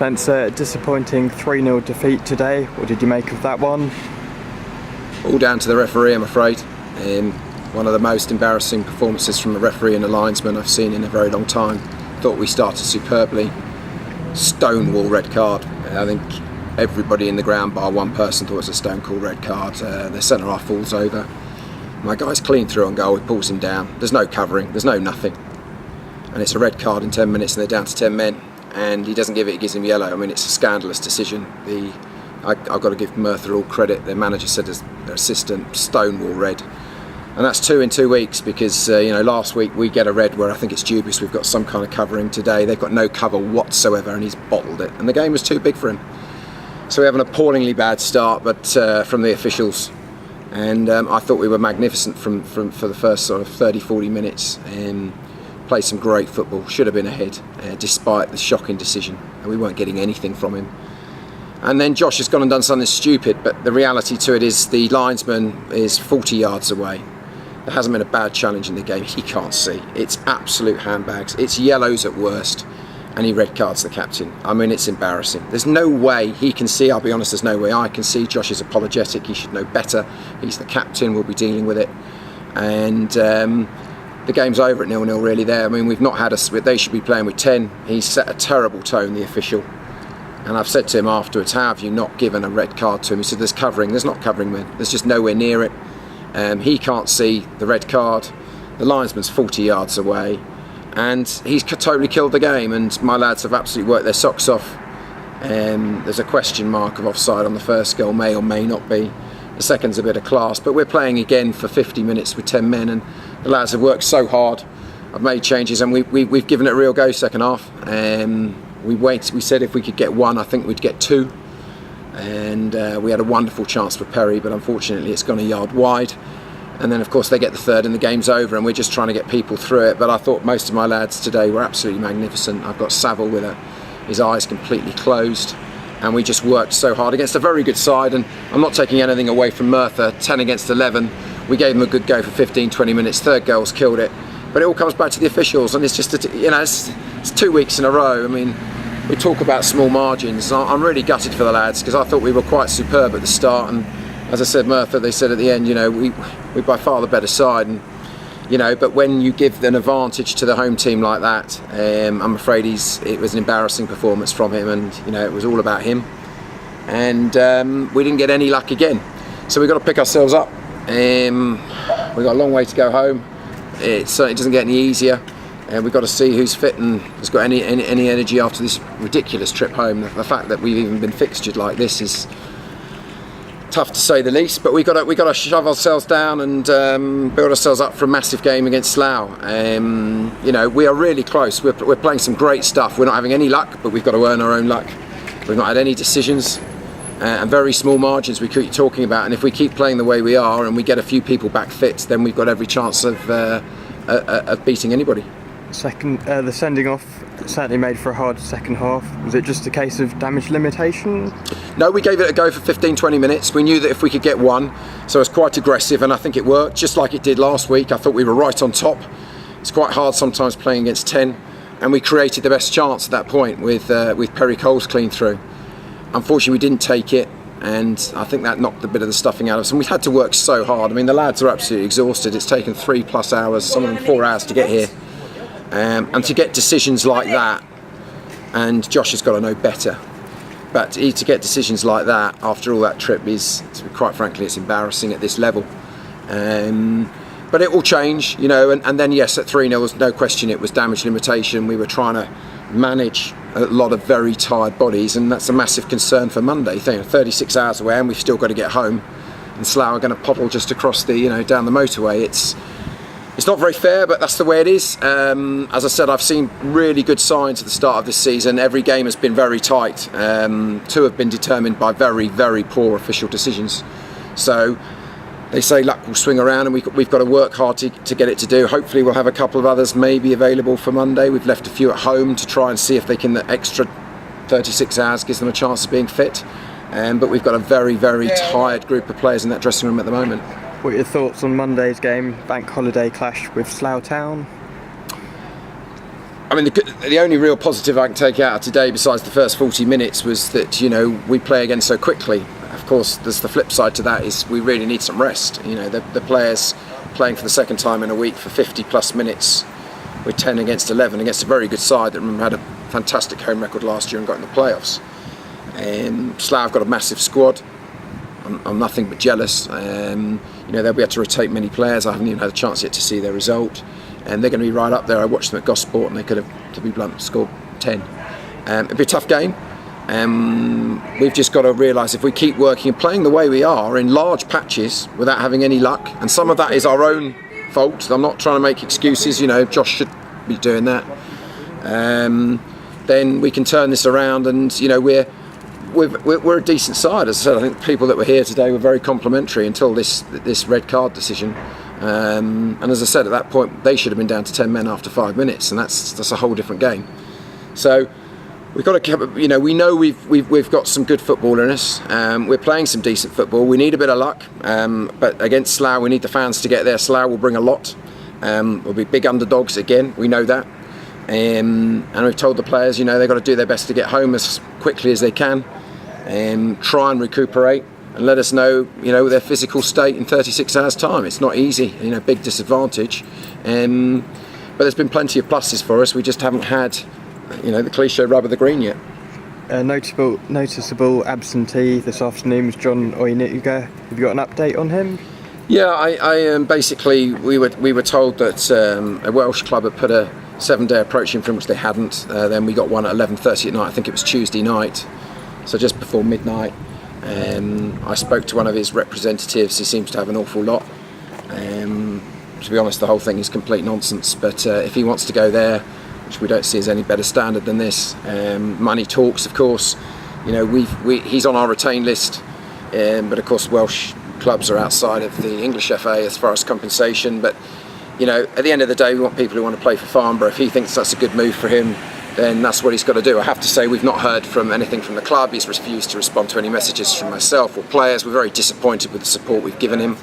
Spencer, disappointing 3-0 defeat today. What did you make of that one? All down to the referee, I'm afraid. One of the most embarrassing performances from a referee and a linesman I've seen in a very long time. Thought we started superbly. Stonewall red card. I think everybody in the ground bar one person thought it was a stone cold red card. The centre half falls over. My guy's clean through on goal, he pulls him down. There's no covering, there's no nothing. And it's a red card in 10 minutes and they're down to 10 men. And he doesn't give it, he gives him yellow. I mean, it's a scandalous decision. I've got to give Merthyr all credit. Their manager said as their assistant, Stonewall red. And that's 2 in 2 weeks because, last week we get a red where I think it's dubious we've got some kind of covering. Today they've got no cover whatsoever and he's bottled it. And the game was too big for him. So we have an appallingly bad start, but from the officials. And I thought we were magnificent for the first sort of 30-40 minutes. Played some great football, should have been ahead despite the shocking decision, and we weren't getting anything from him. And then Josh has gone and done something stupid, but the reality to it is the linesman is 40 yards away. There hasn't been a bad challenge in the game, he can't see. It's absolute handbags, it's yellows at worst, and he red cards the captain. I mean, it's embarrassing. There's no way he can see, I'll be honest, there's no way I can see. Josh is apologetic, he should know better. He's the captain, we'll be dealing with it. And the game's over at 0-0 really there. I mean, we've not had they should be playing with 10. He's set a terrible tone, the official. And I've said to him afterwards, how have you not given a red card to him? He said, there's covering. There's not covering, man. There's just nowhere near it. He can't see the red card. The linesman's 40 yards away. And he's totally killed the game. And my lads have absolutely worked their socks off. There's a question mark of offside on the first goal, may or may not be. The second's a bit of class. But we're playing again for 50 minutes with 10 men. And the lads have worked so hard. I've made changes and we've given it a real go second half. We said if we could get one, I think we'd get two. And we had a wonderful chance for Perry, but unfortunately it's gone a yard wide. And then of course they get the third and the game's over and we're just trying to get people through it. But I thought most of my lads today were absolutely magnificent. I've got Saville with his eyes completely closed. And we just worked so hard against a very good side. And I'm not taking anything away from Merthyr, 10 against 11. We gave them a good go for 15-20 minutes. Third goal's killed it. But it all comes back to the officials, and it's just, it's 2 weeks in a row. I mean, we talk about small margins. I'm really gutted for the lads because I thought we were quite superb at the start. And as I said, Merthyr, they said at the end, we're by far the better side. And but when you give an advantage to the home team like that, I'm afraid it was an embarrassing performance from him, and it was all about him. And we didn't get any luck again. So we've got to pick ourselves up. We've got a long way to go home. It certainly doesn't get any easier. We've got to see who's fit and has got any energy after this ridiculous trip home. The fact that we've even been fixtured like this is tough to say the least. But we've got to shove ourselves down and build ourselves up for a massive game against Slough. We are really close. We're playing some great stuff. We're not having any luck, but we've got to earn our own luck. We've not had any decisions. And very small margins we keep talking about, and if we keep playing the way we are and we get a few people back fit, then we've got every chance of beating anybody. The sending off certainly made for a hard second half. Was it just a case of damage limitation? No, we gave it a go for 15-20 minutes. We knew that if we could get one, so it was quite aggressive, and I think it worked just like it did last week. I thought we were right on top. It's quite hard sometimes playing against 10, and we created the best chance at that point with Perry Cole's clean through. Unfortunately, we didn't take it, and I think that knocked a bit of the stuffing out of us. And we had to work so hard. I mean, the lads are absolutely exhausted. It's taken 3+ hours, some of them 4 hours to get here. And to get decisions like that, and Josh has got to know better. But to get decisions like that after all that trip is, quite frankly, it's embarrassing at this level. But it will change, and then yes, at 3-0, no question it was damage limitation. We were trying to manage a lot of very tired bodies, and that's a massive concern for Monday. 36 hours away and we've still got to get home, and Slough are going to poddle just across the down the motorway. It's not very fair, but that's the way it is. As I said, I've seen really good signs at the start of this season. Every game has been very tight. 2 have been determined by very, very poor official decisions. So they say luck will swing around, and we've got to work hard to get it to do. Hopefully we'll have a couple of others maybe available for Monday. We've left a few at home to try and see if they can, the extra 36 hours gives them a chance of being fit. But we've got a very, very tired group of players in that dressing room at the moment. What are your thoughts on Monday's game, bank holiday clash with Slough Town? I mean, the only real positive I can take out of today, besides the first 40 minutes, was that, you know, we play again so quickly. Of course, there's the flip side to that, is we really need some rest. You know, the players playing for the second time in a week for 50 plus minutes with 10 against 11 against a very good side that, remember, had a fantastic home record last year and got in the playoffs. Slough have got a massive squad. I'm nothing but jealous. You know, they'll be able to rotate many players. I haven't even had a chance yet to see their result. And they're going to be right up there. I watched them at Gosport and they could have, to be blunt, scored 10. It'll be a tough game. We've just got to realise, if we keep working and playing the way we are in large patches without having any luck, and some of that is our own fault. I'm not trying to make excuses. You know, Josh should be doing that. Then we can turn this around, and you know, we're a decent side. As I said, I think the people that were here today were very complimentary until this red card decision. And as I said, at that point they should have been down to 10 men after 5 minutes, and that's a whole different game. So we've got to, you know, we know we've got some good football in us. We're playing some decent football. We need a bit of luck, but against Slough we need the fans to get there. Slough will bring a lot. We'll be big underdogs again. We know that, and we've told the players, you know, they've got to do their best to get home as quickly as they can, try and recuperate, and let us know, you know, their physical state in 36 hours time. It's not easy, you know, big disadvantage, but there's been plenty of pluses for us. We just haven't had, you know, the cliche rub of the green yet. A noticeable absentee this afternoon was John Oyenuga. Have you got an update on him? Yeah, I basically we were told that a Welsh club had put a 7-day approach in for him, which they hadn't. Then we got one at 11:30 at night. I think it was Tuesday night, so just before midnight. I spoke to one of his representatives. He seems to have an awful lot. To be honest, the whole thing is complete nonsense. But if he wants to go there, which we don't see as any better standard than this, money talks, of course. You know, he's on our retained list, but of course Welsh clubs are outside of the English FA as far as compensation. But you know, at the end of the day, we want people who want to play for Farnborough. If he thinks that's a good move for him, then that's what he's got to do. I have to say, we've not heard from anything from the club. He's refused to respond to any messages from myself or players. We're very disappointed with the support we've given him.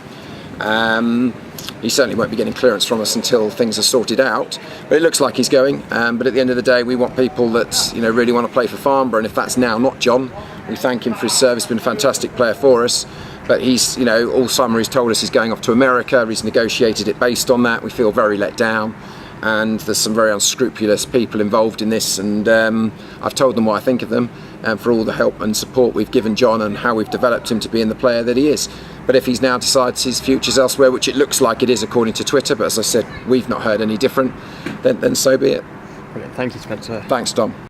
He certainly won't be getting clearance from us until things are sorted out. But it looks like he's going. But at the end of the day, we want people that, you know, really want to play for Farnborough. And if that's now not John, we thank him for his service. He's been a fantastic player for us. But he's, you know, all summer he's told us he's going off to America. He's negotiated it based on that. We feel very let down. And there's some very unscrupulous people involved in this, and I've told them what I think of them, for all the help and support we've given John and how we've developed him to being the player that he is. But if he's now decides his future's elsewhere, which it looks like it is according to Twitter, but as I said, we've not heard any different, then so be it. Brilliant. Thank you, Spencer. Thanks, Tom.